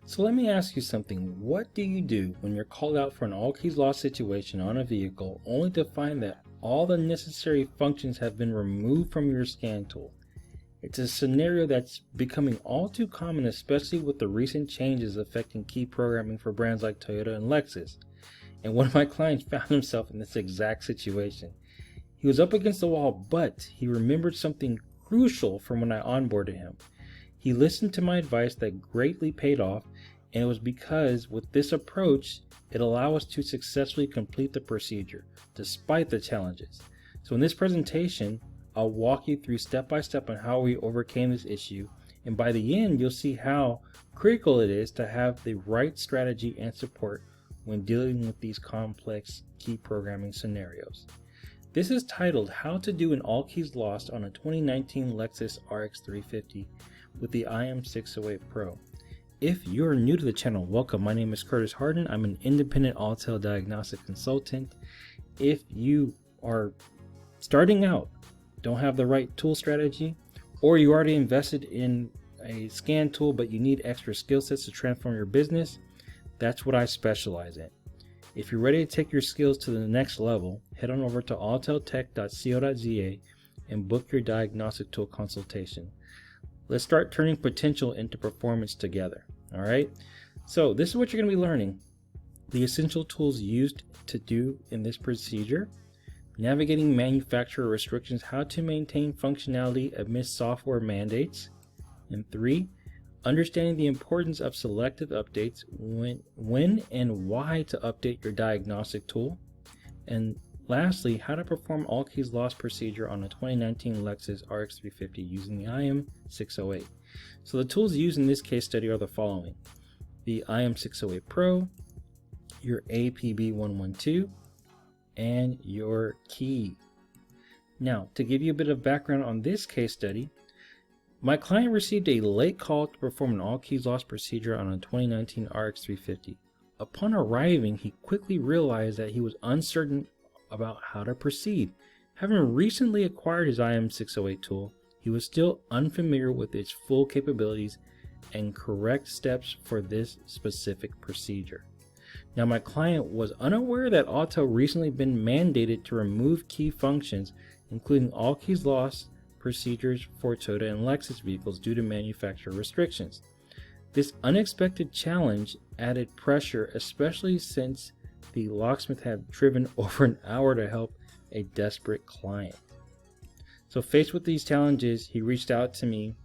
So let me ask you something. What do you do when you're called out for an all keys lost situation on a vehicle only to find that all the necessary functions have been removed from your scan tool? It's a scenario that's becoming all too common, especially with the recent changes affecting key programming for brands like Toyota and Lexus. And one of my clients found himself in this exact situation. He was up against the wall, but he remembered something crucial from when I onboarded him. He listened to my advice that greatly paid off, and it was because with this approach, it allowed us to successfully complete the procedure, despite the challenges. So in this presentation, I'll walk you through step by step on how we overcame this issue, and by the end, you'll see how critical it is to have the right strategy and support when dealing with these complex key programming scenarios. This is titled How to Do an All Keys Lost on a 2019 Lexus RX350 with the IM608 Pro. If you're new to the channel, welcome. My name is Curtis Harden. I'm an independent Autel diagnostic consultant. If you are starting out, don't have the right tool strategy, or you already invested in a scan tool but you need extra skill sets to transform your business, that's what I specialize in. If you're ready to take your skills to the next level, head on over to auteltech.co.za and book your diagnostic tool consultation. Let's start turning potential into performance together. All right. So this is what you're going to be learning. The essential tools used to do in this procedure, navigating manufacturer restrictions, how to maintain functionality amidst software mandates, and 3, understanding the importance of selective updates, when and why to update your diagnostic tool, and lastly, how to perform all keys lost procedure on a 2019 Lexus RX350 using the IM608. So the tools used in this case study are the following: the IM608 Pro, your APB112, and your key. Now, to give you a bit of background on this case study, my client received a late call to perform an all keys lost procedure on a 2019 RX350. Upon arriving, he quickly realized that he was uncertain about how to proceed. Having recently acquired his IM608 tool, he was still unfamiliar with its full capabilities and correct steps for this specific procedure. Now, my client was unaware that Autel recently been mandated to remove key functions, including all keys lost procedures for Toyota and Lexus vehicles due to manufacturer restrictions. This unexpected challenge added pressure, especially since the locksmith had driven over an hour to help a desperate client. So faced with these challenges, he reached out to me,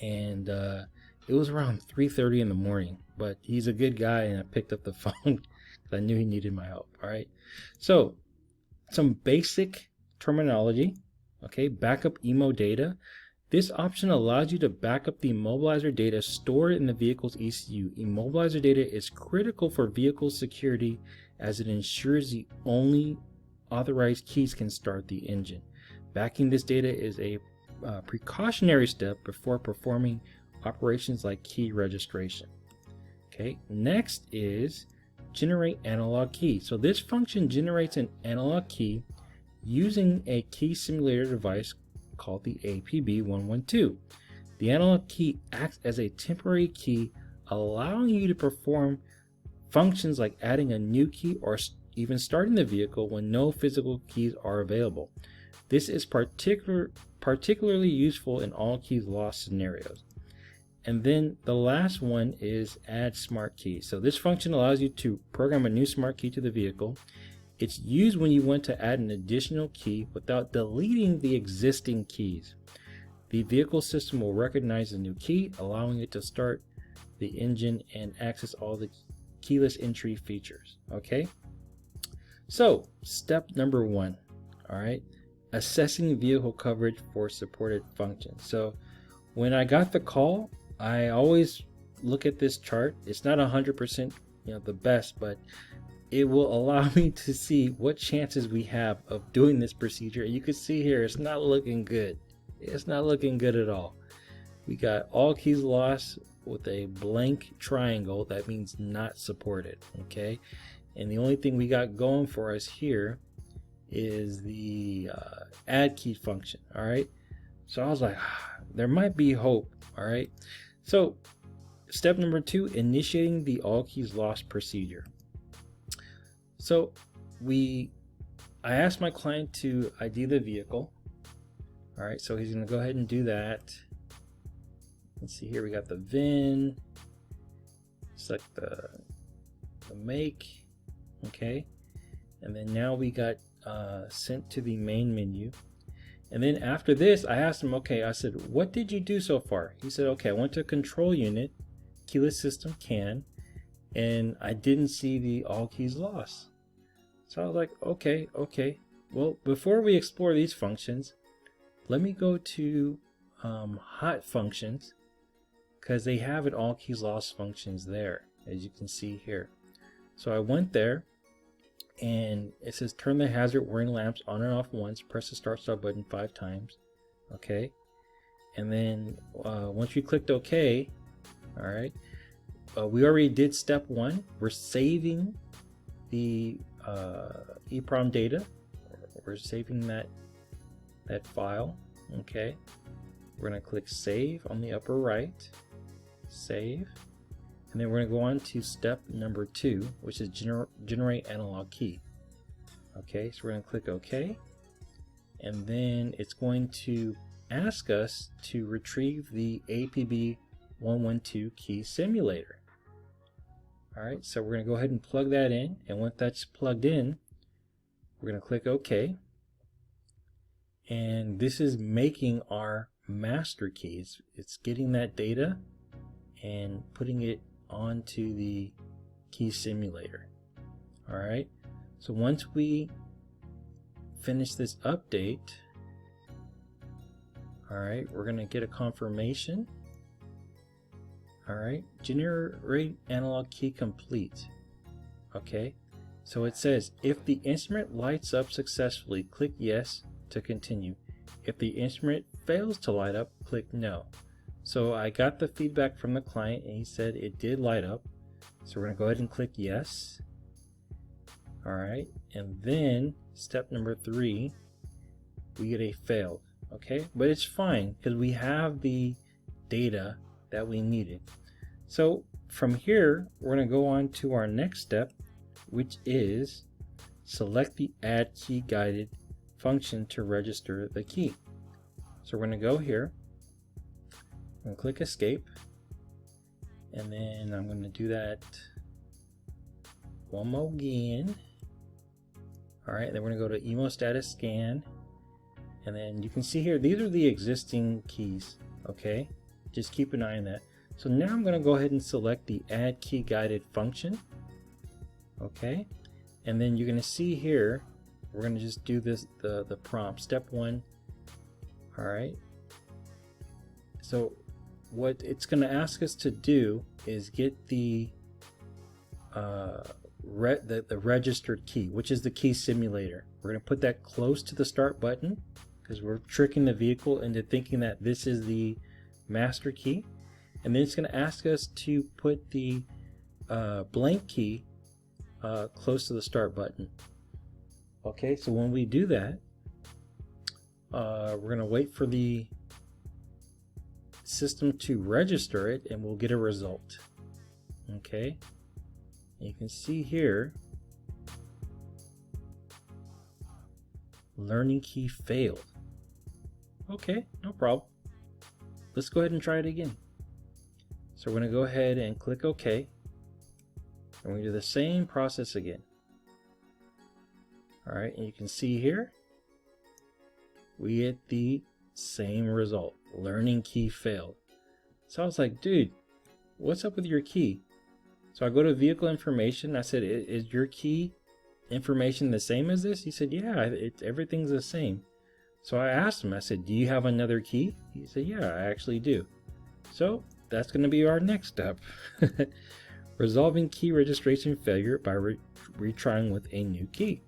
and it was around 3:30 in the morning, but he's a good guy and I picked up the phone because I knew he needed my help. All right. So some basic terminology. Okay. Backup EMO data. This option allows you to back up the immobilizer data stored in the vehicle's ECU. Immobilizer data is critical for vehicle security as it ensures the only authorized keys can start the engine. Backing this data is a precautionary step before performing operations like key registration. Okay, next is generate analog key. So this function generates an analog key using a key simulator device called the APB112. The analog key acts as a temporary key, allowing you to perform functions like adding a new key or even starting the vehicle when no physical keys are available. This is particularly useful in all keys lost scenarios. And then the last one is add smart key. So this function allows you to program a new smart key to the vehicle. It's used when you want to add an additional key without deleting the existing keys. The vehicle system will recognize the new key, allowing it to start the engine and access all the keyless entry features. Okay. So step number 1, all right, assessing vehicle coverage for supported functions. So when I got the call, I always look at this chart. It's not 100%, the best, but it will allow me to see what chances we have of doing this procedure. You can see here, it's not looking good. It's not looking good at all. We got all keys lost with a blank triangle. That means not supported. Okay. And the only thing we got going for us here is the add key function. All right. So I was like, there might be hope. All right. So step number 2, initiating the all keys lost procedure. So I asked my client to ID the vehicle. All right, so he's going to go ahead and do that. Let's see here, we got the VIN, select the make, okay, and then now we got sent to the main menu. And then after this, I asked him, okay, I said, what did you do so far? He said, okay, I went to control unit, keyless system CAN, and I didn't see the all keys lost. So I was like, okay, well, before we explore these functions, let me go to hot functions, because they have an all keys lost functions there, as you can see here. So I went there, and it says turn the hazard warning lamps on and off once, press the start button 5 times, okay, and then once you clicked OK, all right, we already did step 1. We're saving the EEPROM data, we're saving that file, okay. We're going to click save on the upper right, save, and then we're going to go on to step number 2, which is generate analog key. Okay, so we're going to click OK, and then it's going to ask us to retrieve the APB112 key simulator. Alright, so we're going to go ahead and plug that in, and once that's plugged in, we're going to click OK, and this is making our master keys. It's getting that data and putting it onto the key simulator. Alright, so once we finish this update, alright, we're going to get a confirmation. Alright, generate analog key complete. Okay, so it says if the instrument lights up successfully, click yes to continue. If the instrument fails to light up, click no. So I got the feedback from the client, and he said it did light up. So we're going to go ahead and click yes. Alright, and then step number 3, we get a failed. Okay, but it's fine because we have the data that we needed. So from here, we're going to go on to our next step, which is select the add key guided function to register the key. So we're going to go here, I'm going to click escape, and then I'm going to do that one more again. Alright, then we're going to go to emo status scan, and then you can see here these are the existing keys. Okay, just keep an eye on that. So now I'm going to go ahead and select the add key guided function. Okay, and then you're going to see here we're going to just do this the prompt, step 1. Alright, so what it's going to ask us to do is get the registered key, which is the key simulator. We're going to put that close to the start button because we're tricking the vehicle into thinking that this is the master key, and then it's going to ask us to put the blank key close to the start button. Okay, so when we do that, we're going to wait for the system to register it, and we'll get a result. Okay, you can see here learning key failed. Okay, no problem. Let's go ahead and try it again. So we're going to go ahead and click OK, and we do the same process again. Alright, and you can see here we get the same result, learning key failed. So I was like, dude, what's up with your key? So I go to vehicle information. I said, is your key information the same as this? He said, yeah, everything's the same. So I asked him, I said, do you have another key? He said, yeah, I actually do. So that's going to be our next step. Resolving key registration failure by retrying with a new key.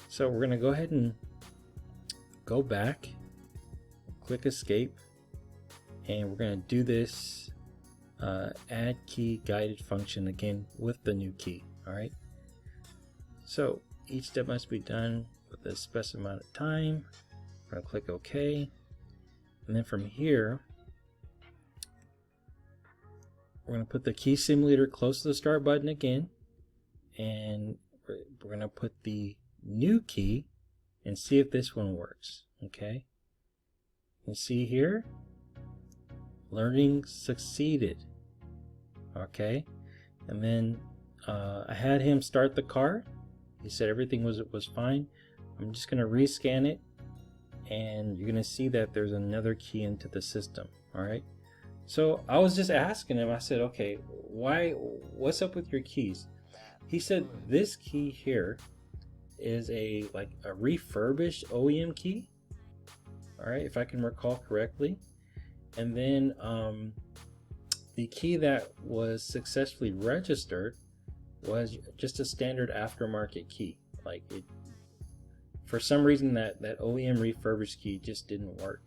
So we're going to go ahead and go back, click escape, and we're going to do this add key guided function again with the new key. Alright, so each step must be done with a specified amount of time. We're going to click OK, and then from here we're going to put the key simulator close to the start button again, and we're going to put the new key and see if this one works. Okay, you see here, learning succeeded. Okay, and then I had him start the car. He said everything was fine. I'm just going to rescan it, and you're going to see that there's another key into the system. All right, so I was just asking him, I said, okay, what's up with your keys? He said this key here is a refurbished OEM key, all right, if I can recall correctly. And then the key that was successfully registered was just a standard aftermarket key. Like, it, for some reason, that OEM refurbished key just didn't work.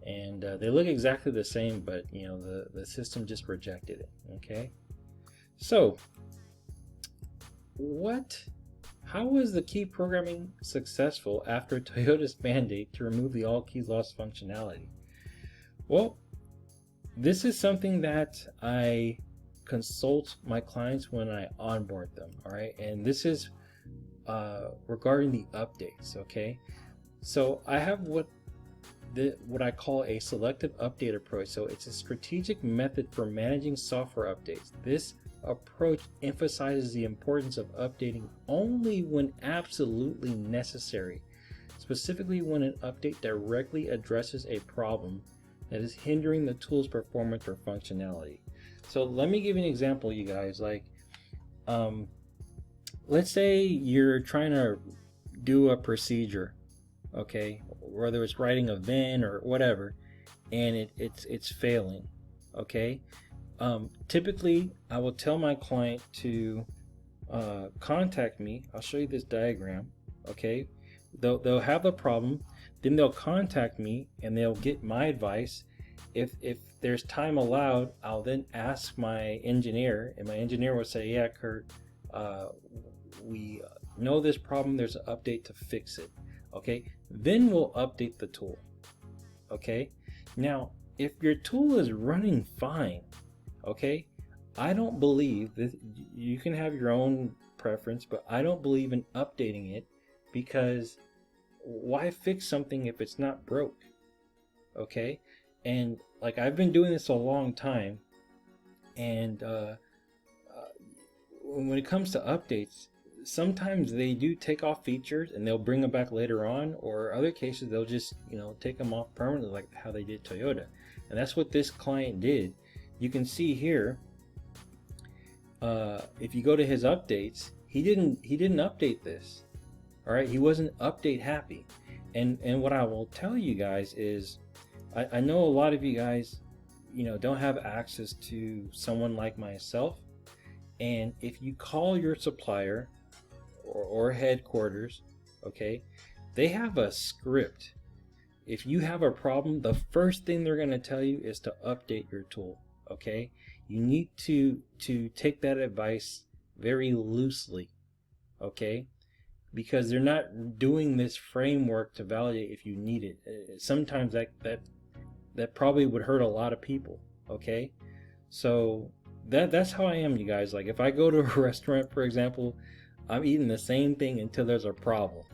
And they look exactly the same, but you know, the system just rejected it. Okay, so how was the key programming successful after Toyota's mandate to remove the all keys lost functionality? Well, this is something that I consult my clients when I onboard them. All right, and this is regarding the updates. Okay, so I have what I call a selective update approach. So it's a strategic method for managing software updates. This approach emphasizes the importance of updating only when absolutely necessary, specifically when an update directly addresses a problem that is hindering the tool's performance or functionality. So let me give you an example, you guys. Like, let's say you're trying to do a procedure, okay, whether it's writing a VIN or whatever, and it's failing. Okay, typically I will tell my client to contact me. I'll show you this diagram. Okay, they'll have a problem, then they'll contact me and they'll get my advice. If there's time allowed, I'll then ask my engineer, and my engineer will say, yeah, Kurt, we know this problem, there's an update to fix it. Okay, then we'll update the tool. Okay, now if your tool is running fine, okay, I don't believe that, you can have your own preference, but I don't believe in updating it, because why fix something if it's not broke? Okay, and like, I've been doing this a long time, and when it comes to updates, sometimes they do take off features and they'll bring them back later on, or other cases they'll just, you know, take them off permanently, like how they did Toyota. And that's what this client did. You can see here, if you go to his updates, he didn't update this. All right, he wasn't update happy. And what I will tell you guys is, I know a lot of you guys, you know, don't have access to someone like myself. And if you call your supplier or headquarters, okay, they have a script. If you have a problem, the first thing they're going to tell you is to update your tool. Okay, you need to take that advice very loosely. Okay, because they're not doing this framework to validate if you need it. Sometimes that probably would hurt a lot of people. Okay, so that's how I am, you guys. Like, if I go to a restaurant, for example, I'm eating the same thing until there's a problem.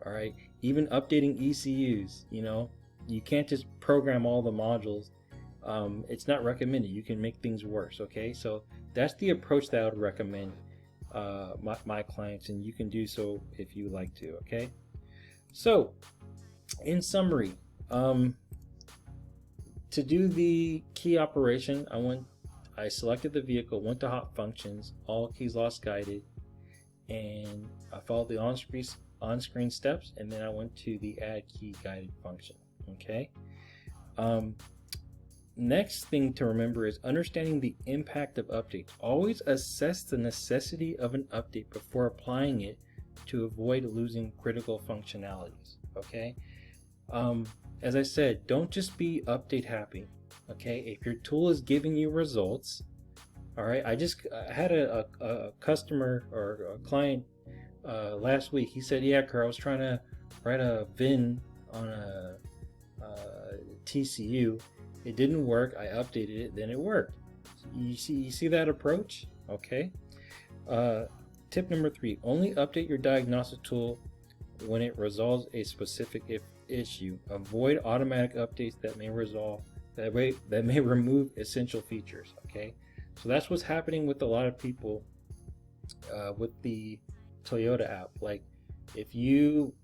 All right, even updating ECUs, you know, you can't just program all the modules. It's not recommended. You can make things worse. Okay, so that's the approach that I would recommend my clients, and you can do so if you like to. Okay, so in summary, to do the key operation, I selected the vehicle, went to hot functions, all keys lost guided, and I followed the on-screen steps, and then I went to the add key guided function. Okay, next thing to remember is understanding the impact of updates. Always assess the necessity of an update before applying it to avoid losing critical functionalities. Okay, as I said, don't just be update happy. Okay, if your tool is giving you results, all right. I had a customer or a client last week. He said, yeah, Kurt, I was trying to write a VIN on a TCU. It didn't work. I updated it, then it worked. You see that approach? Okay. Tip number 3: only update your diagnostic tool when it resolves a specific issue. Avoid automatic updates that may remove essential features. Okay, so that's what's happening with a lot of people with the Toyota app. Like, if you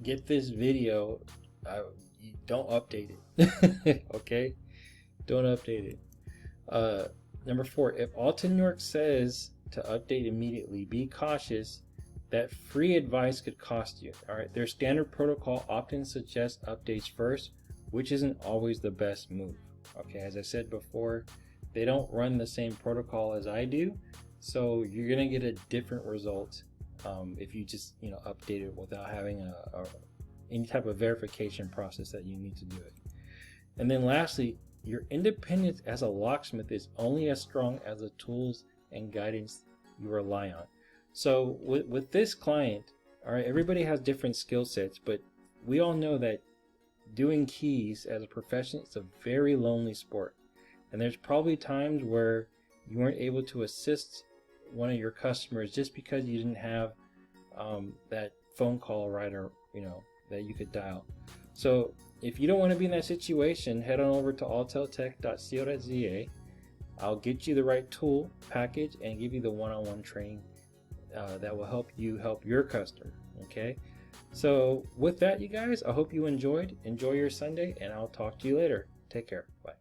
get this video, you don't update it. Okay, don't update it. Number 4: if Autel New York says to update immediately, be cautious. That free advice could cost you. All right, their standard protocol often suggests updates first, which isn't always the best move. Okay, as I said before, they don't run the same protocol as I do, so you're gonna get a different result if you just update it without having any type of verification process that you need to do it. And then lastly, your independence as a locksmith is only as strong as the tools and guidance you rely on. So with this client, all right, everybody has different skill sets, but we all know that doing keys as a profession is a very lonely sport. And there's probably times where you weren't able to assist one of your customers just because you didn't have that phone call writer, that you could dial. So if you don't want to be in that situation, head on over to auteltech.co.za. I'll get you the right tool package and give you the one-on-one training that will help you help your customer. Okay, so with that, you guys, I hope you enjoy your Sunday, and I'll talk to you later. Take care. Bye.